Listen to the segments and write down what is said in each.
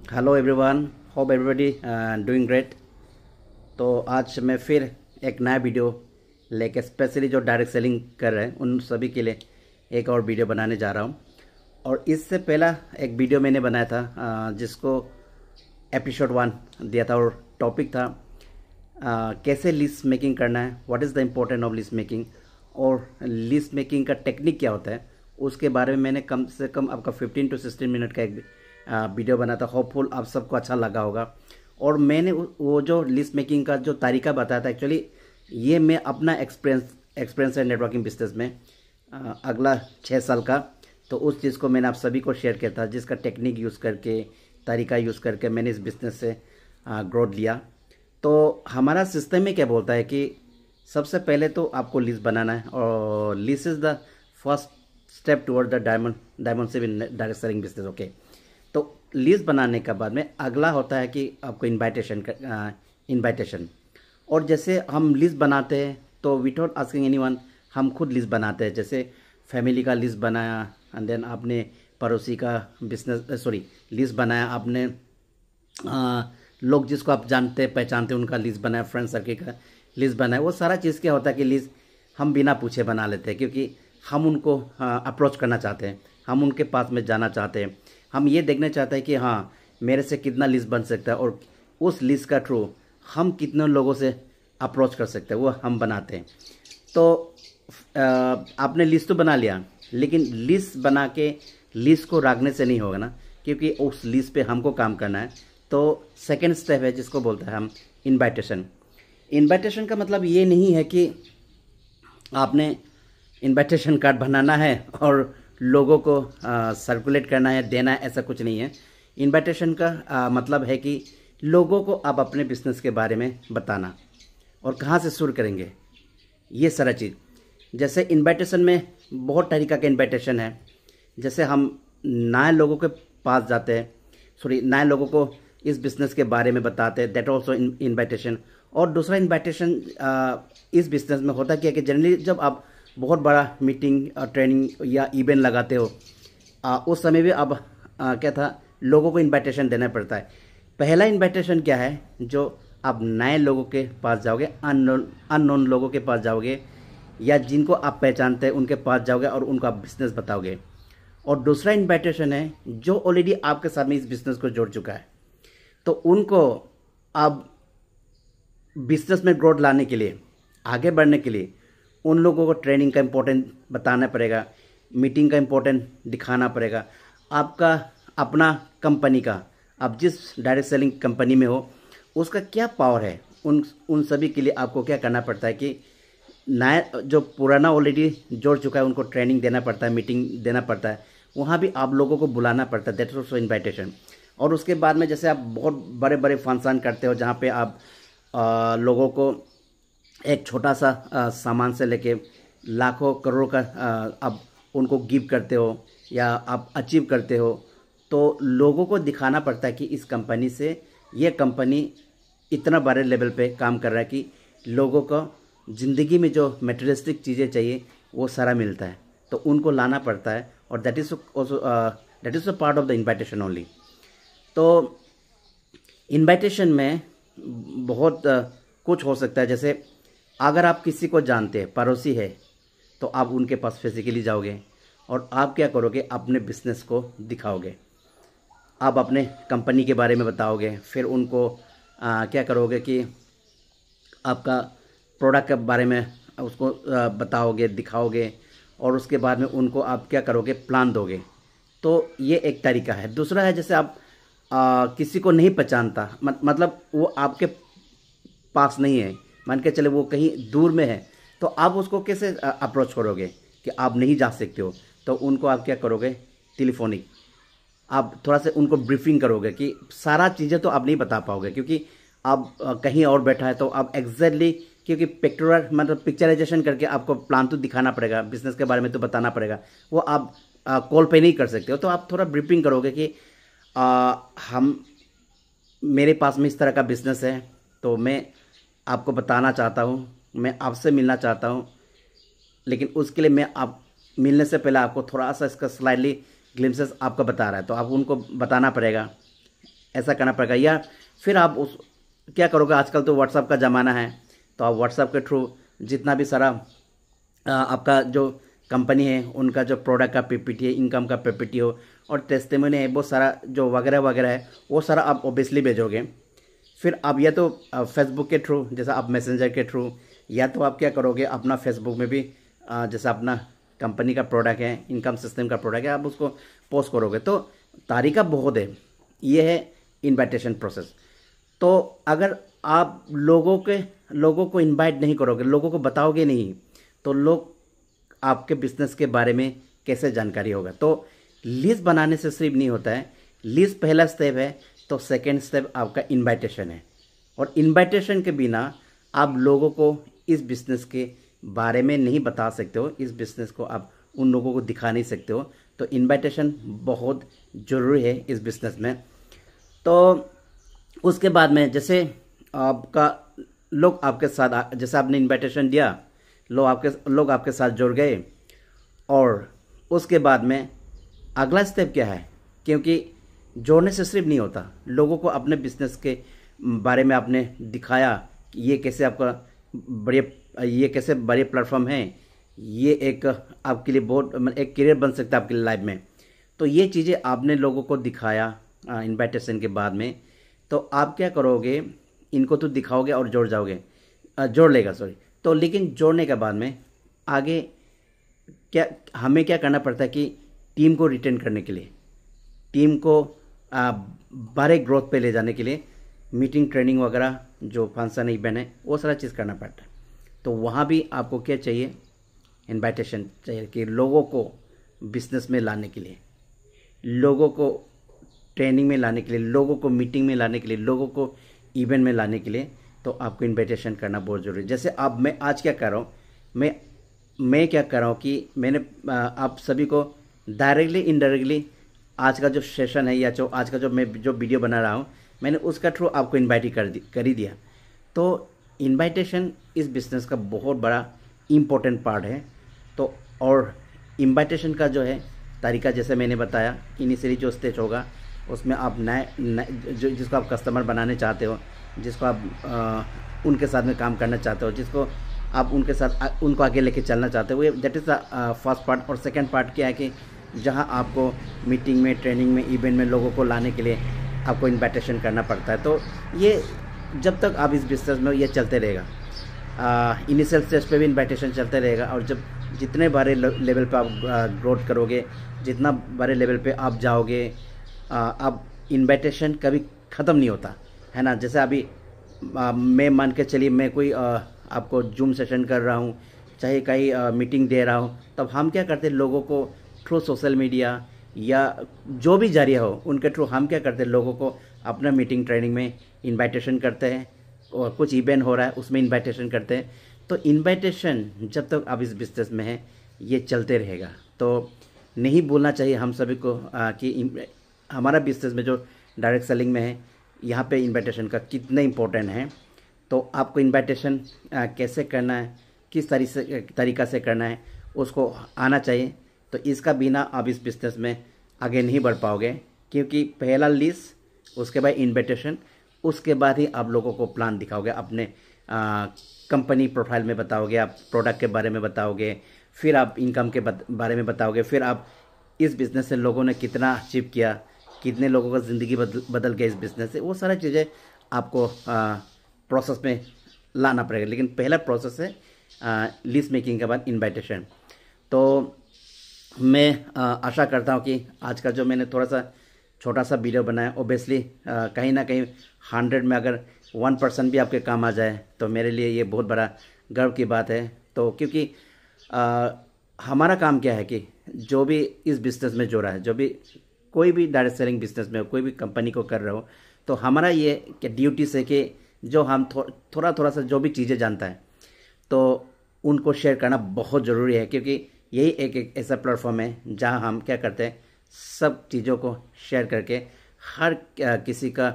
Hello everyone, hope everybody doing great. तो आज मैं फिर एक नया वीडियो लेके स्पेशली जो डायरेक्ट सेलिंग कर रहे हैं उन सभी के लिए एक और वीडियो बनाने जा रहा हूँ। और इससे पहला एक वीडियो मैंने बनाया था जिसको एपिसोड 1 दिया था और टॉपिक था कैसे लिस्ट मेकिंग करना है, what is the important of list making और लिस्ट मेकिंग का टेक्निक क्या होता है। उसके बारे में मैंने कम से कम आपका 15 to 16 मिनट का एक वीडियो बना था। होपफुल आप सबको अच्छा लगा होगा। और मैंने वो जो लिस्ट मेकिंग का जो तरीका बताया था, एक्चुअली ये मैं अपना एक्सपीरियंस है नेटवर्किंग बिजनेस में अगला 6 साल का। तो उस चीज़ को मैंने आप सभी को शेयर किया था, जिसका टेक्निक यूज़ करके, तरीका यूज़ करके मैंने इस बिज़नेस से ग्रोथ लिया। तो हमारा सिस्टम में क्या बोलता है कि सबसे पहले तो आपको लिस्ट बनाना है और list is the first step toward the diamond से डायरेक्ट सेलिंग बिजनेस। ओके, तो लिस्ट बनाने के बाद में अगला होता है कि आपको इनवाइटेशन। और जैसे हम लिस्ट बनाते हैं तो विदाउट आस्किंग एनीवन हम खुद लिस्ट बनाते हैं। जैसे फैमिली का लिस्ट बनाया एंड देन आपने पड़ोसी का लिस्ट बनाया, आपने लोग जिसको आप जानते पहचानते हैं उनका लिस्ट बनाया, फ्रेंड सर्किल का लिस्ट बनाया। वो सारा चीज़ क्या होता है कि लिस्ट हम बिना पूछे बना लेते हैं, क्योंकि हम उनको अप्रोच करना चाहते हैं, हम उनके पास में जाना चाहते हैं, हम ये देखना चाहते हैं कि हाँ मेरे से कितना लिस्ट बन सकता है और उस लिस्ट का थ्रू हम कितने लोगों से अप्रोच कर सकते हैं, वो हम बनाते हैं। तो आपने लिस्ट तो बना लिया, लेकिन लिस्ट बना के लिस्ट को रखने से नहीं होगा ना, क्योंकि उस लिस्ट पे हमको काम करना है। तो सेकेंड स्टेप है जिसको बोलते हैं हम इनवाइटेशन। इनवाइटेशन का मतलब ये नहीं है कि आपने इनवाइटेशन कार्ड बनाना है और लोगों को सर्कुलेट करना है, देना है, ऐसा कुछ नहीं है। इनवाइटेशन का मतलब है कि लोगों को आप अपने बिजनेस के बारे में बताना और कहाँ से शुरू करेंगे, ये सारा चीज़। जैसे इनवाइटेशन में बहुत तरीका का इनवाइटेशन है। जैसे हम नए लोगों के पास जाते हैं, नए लोगों को इस बिज़नेस के बारे में बताते हैं, दैट ऑल्सो इनवाइटेशन। और दूसरा इनवाइटेशन इस बिज़नेस में होता क्या है कि जनरली जब आप बहुत बड़ा मीटिंग, ट्रेनिंग या इवेंट लगाते हो, उस समय भी अब क्या था, लोगों को इनवाइटेशन देना पड़ता है। पहला इनवाइटेशन क्या है, जो आप नए लोगों के पास जाओगे, अननोन लोगों के पास जाओगे या जिनको आप पहचानते हैं उनके पास जाओगे और उनको आप बिज़नेस बताओगे। और दूसरा इनवाइटेशन है जो ऑलरेडी आपके साथ में इस बिज़नेस को जोड़ चुका है, तो उनको आप बिज़नेस में ग्रोथ लाने के लिए, आगे बढ़ने के लिए उन लोगों को ट्रेनिंग का इम्पोर्टेंट बताना पड़ेगा, मीटिंग का इम्पोर्टेंट दिखाना पड़ेगा, आपका अपना कंपनी का, आप जिस डायरेक्ट सेलिंग कंपनी में हो उसका क्या पावर है, उन सभी के लिए आपको क्या करना पड़ता है कि नया जो पुराना ऑलरेडी जोड़ चुका है उनको ट्रेनिंग देना पड़ता है, मीटिंग देना पड़ता है, वहाँ भी आप लोगों को बुलाना पड़ता है, दैट्स ऑल्सो इन्वाइटेशन। और उसके बाद में जैसे आप बहुत बड़े बड़े फंक्शन करते हो जहाँ पे आप लोगों को एक छोटा सा सामान से लेके लाखों करोड़ों का आप उनको गिव करते हो या आप अचीव करते हो, तो लोगों को दिखाना पड़ता है कि इस कंपनी से, ये कंपनी इतना बड़े लेवल पे काम कर रहा है कि लोगों को ज़िंदगी में जो मटेरियलिस्टिक चीज़ें चाहिए वो सारा मिलता है, तो उनको लाना पड़ता है। और that is a part of the invitation only. तो इन्वाइटेशन में बहुत कुछ हो सकता है। जैसे अगर आप किसी को जानते हैं, पड़ोसी है, तो आप उनके पास फिजिकली जाओगे और आप क्या करोगे, अपने बिजनेस को दिखाओगे, आप अपने कंपनी के बारे में बताओगे। फिर उनको क्या करोगे कि आपका प्रोडक्ट के बारे में उसको बताओगे, दिखाओगे, और उसके बाद में उनको आप क्या करोगे, प्लान दोगे। तो ये एक तरीका है। दूसरा है जैसे आप किसी को नहीं पहचानता, मतलब वो आपके पास नहीं है, मान के चले वो कहीं दूर में है, तो आप उसको कैसे अप्रोच करोगे कि आप नहीं जा सकते हो, तो उनको आप क्या करोगे, टेलीफोनिक आप थोड़ा सा उनको ब्रीफिंग करोगे कि सारा चीज़ें तो आप नहीं बता पाओगे क्योंकि आप कहीं और बैठा है, तो आप एग्जैक्टली, क्योंकि पिक्चर मतलब पिक्चराइजेशन करके आपको प्लान तो दिखाना पड़ेगा, बिजनेस के बारे में तो बताना पड़ेगा, वो आप कॉल पे नहीं कर सकते हो। तो आप थोड़ा ब्रीफिंग करोगे कि हम मेरे पास में इस तरह का बिजनेस है, तो मैं आपको बताना चाहता हूँ, मैं आपसे मिलना चाहता हूँ, लेकिन उसके लिए मैं आप मिलने से पहले आपको थोड़ा सा इसका स्लाइडली ग्लिम्सेस आपको बता रहा है, तो आप उनको बताना पड़ेगा। ऐसा करना पड़ेगा। या फिर आप उस क्या करोगे, आजकल तो व्हाट्सअप का ज़माना है, तो आप व्हाट्सअप के थ्रू जितना भी सारा आपका जो कंपनी है उनका जो प्रोडक्ट का पीपीटी है, इनकम का पीपीटी हो और टेस्टिमनी है, बहुत सारा जो वगैरह वगैरह है वो सारा आप ऑब्वियसली भेजोगे। फिर आप या तो फेसबुक के थ्रू, जैसा आप मैसेंजर के थ्रू, या तो आप क्या करोगे अपना फेसबुक में भी जैसा अपना कंपनी का प्रोडक्ट है, इनकम सिस्टम का प्रोडक्ट है, आप उसको पोस्ट करोगे। तो तरीका बहुत है। ये है इनवाइटेशन प्रोसेस। तो अगर आप लोगों को इनवाइट नहीं करोगे, लोगों को बताओगे नहीं, तो लोग आपके बिजनेस के बारे में कैसे जानकारी होगा। तो लिस्ट बनाने से सिर्फ नहीं होता है, लिस्ट पहला स्टेप है, तो सेकंड स्टेप आपका इनवाइटेशन है। और इनवाइटेशन के बिना आप लोगों को इस बिज़नेस के बारे में नहीं बता सकते हो, इस बिज़नेस को आप उन लोगों को दिखा नहीं सकते हो। तो इनवाइटेशन बहुत ज़रूरी है इस बिज़नेस में। तो उसके बाद में जैसे आपका लोग आपके साथ, जैसे आपने इनवाइटेशन दिया, लोग आपके साथ जुड़ गए, और उसके बाद में अगला स्टेप क्या है, क्योंकि जोड़ने से सिर्फ नहीं होता, लोगों को अपने बिजनेस के बारे में आपने दिखाया कि ये कैसे आपका बड़े प्लेटफॉर्म है, ये एक आपके लिए बहुत एक करियर बन सकता है आपकी लाइफ में। तो ये चीज़ें आपने लोगों को दिखाया इनवाइटेशन के बाद में, तो आप क्या करोगे, इनको तो दिखाओगे और जोड़ लेगा सॉरी। तो लेकिन जोड़ने के बाद में आगे हमें क्या करना पड़ता है कि टीम को रिटेन करने के लिए, टीम को बड़े ग्रोथ पे ले जाने के लिए मीटिंग, ट्रेनिंग वगैरह जो फंक्शन इवेंट है वो सारा चीज़ करना पड़ता है। तो वहाँ भी आपको क्या चाहिए, इनवाइटेशन चाहिए कि लोगों को बिजनेस में लाने के लिए, लोगों को ट्रेनिंग में लाने के लिए, लोगों को मीटिंग में लाने के लिए, लोगों को इवेंट में लाने के लिए, तो आपको इनविटेशन करना बहुत ज़रूरी है। जैसे अब मैं आज क्या कर रहा हूँ, मैं क्या कर रहा हूँ कि मैंने आप सभी को डायरेक्टली इनडायरेक्टली आज का जो सेशन है या जो आज का मैं जो वीडियो बना रहा हूँ, मैंने उसका थ्रू आपको इनवाइट ही कर ही दिया। तो इनवाइटेशन इस बिज़नेस का बहुत बड़ा इम्पोर्टेंट पार्ट है। तो और इनवाइटेशन का जो है तरीका, जैसे मैंने बताया, इनिशियली जो स्टेज होगा उसमें आप जिसको आप कस्टमर बनाने चाहते हो, जिसको आप उनके साथ में काम करना चाहते हो, जिसको आप उनके साथ उनको आगे लेके चलना चाहते हो, that is the first part. और सेकंड पार्ट क्या है कि जहां आपको मीटिंग में, ट्रेनिंग में, इवेंट में लोगों को लाने के लिए आपको इनविटेशन करना पड़ता है। तो ये जब तक आप इस बिजनेस में, ये चलते रहेगा। इनिशियल स्टेज पे भी इनविटेशन चलते रहेगा, और जब जितने बड़े लेवल पे आप ग्रोथ करोगे, जितना बड़े लेवल पे आप जाओगे, अब इनविटेशन कभी ख़त्म नहीं होता है ना। जैसे अभी मैं मान के चलिए, मैं कोई आपको जूम सेशन कर रहा हूँ, चाहे कहीं मीटिंग दे रहा हूँ, तब हम क्या करते हैं, लोगों को थ्रू सोशल मीडिया या जो भी जरिया हो उनके थ्रू हम क्या करते हैं, लोगों को अपना मीटिंग, ट्रेनिंग में इनविटेशन करते हैं, और कुछ इवेंट हो रहा है उसमें इनविटेशन करते हैं। तो इनविटेशन जब तक आप इस बिजनेस में है ये चलते रहेगा। तो नहीं भूलना चाहिए हम सभी को कि हमारा बिजनेस में जो डायरेक्ट सेलिंग में है, यहाँ पे इनविटेशन का कितना इम्पोर्टेंट है। तो आपको इनविटेशन कैसे करना है, किस तरीका से करना है, उसको आना चाहिए। तो इसका बिना आप इस बिजनेस में आगे नहीं बढ़ पाओगे, क्योंकि पहला लिस्ट, उसके बाद इनविटेशन, उसके बाद ही आप लोगों को प्लान दिखाओगे, अपने कंपनी प्रोफाइल में बताओगे, आप प्रोडक्ट के बारे में बताओगे, फिर आप इनकम के बारे में बताओगे, फिर आप इस बिज़नेस से लोगों ने कितना अचीव किया, कितने लोगों का ज़िंदगी बदल गया इस बिज़नेस से, वो सारा चीज़ें आपको प्रोसेस में लाना पड़ेगा। लेकिन पहला प्रोसेस है लिस्ट मेकिंग के बाद इनविटेशन। तो मैं आशा करता हूँ कि आज का जो मैंने थोड़ा सा छोटा सा वीडियो बनाया, ओबियसली कहीं ना कहीं 100 में अगर 1% भी आपके काम आ जाए तो मेरे लिए ये बहुत बड़ा गर्व की बात है। तो क्योंकि हमारा काम क्या है कि जो भी इस बिज़नेस में जो रहा है, जो भी कोई भी डायरेक्ट सेलिंग बिजनेस में हो, कोई भी कंपनी को कर रहे हो, तो हमारा ये कि ड्यूटी से कि जो हम थोड़ा सा जो भी चीज़ें जानता है तो उनको शेयर करना बहुत ज़रूरी है। क्योंकि यही एक ऐसा प्लेटफॉर्म है जहां हम क्या करते हैं, सब चीज़ों को शेयर करके हर किसी का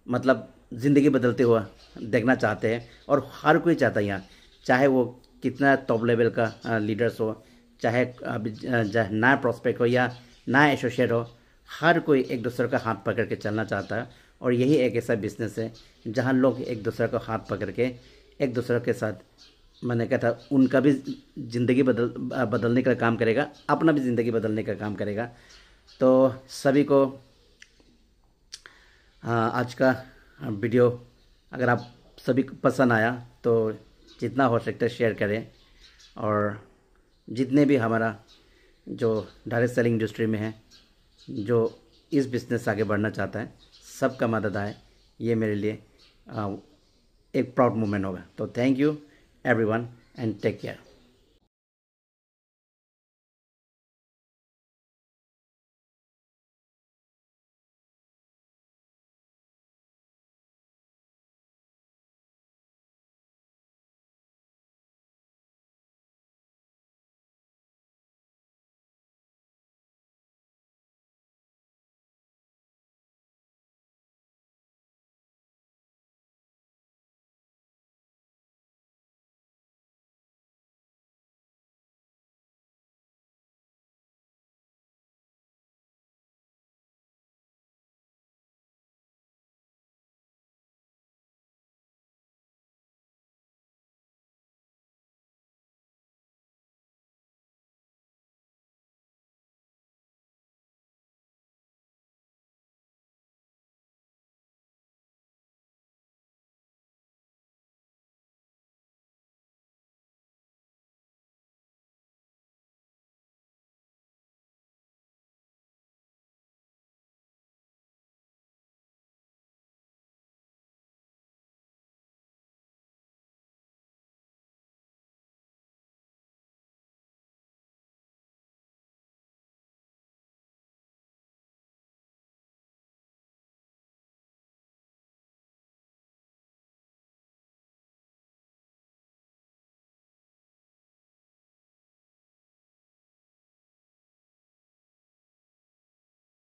मतलब ज़िंदगी बदलते हुआ देखना चाहते हैं। और हर कोई चाहता है यहाँ, चाहे वो कितना टॉप लेवल का लीडर्स हो, चाहे नया प्रोस्पेक्ट हो या नया एसोसिएट हो, हर कोई एक दूसरे का हाथ पकड़ के चलना चाहता है और यही एक ऐसा बिजनेस है जहाँ लोग एक दूसरे को हाथ पकड़ के एक दूसरे के साथ, मैंने कहा था, उनका भी ज़िंदगी बदलने का काम करेगा, अपना भी ज़िंदगी बदलने का काम करेगा। तो सभी को आज का वीडियो अगर आप सभी को पसंद आया तो जितना हो सकता है शेयर करें, और जितने भी हमारा जो डायरेक्ट सेलिंग इंडस्ट्री में है, जो इस बिज़नेस से आगे बढ़ना चाहता है, सबका मदद आए, ये मेरे लिए एक प्राउड मोमेंट होगा। तो thank you everyone and take care.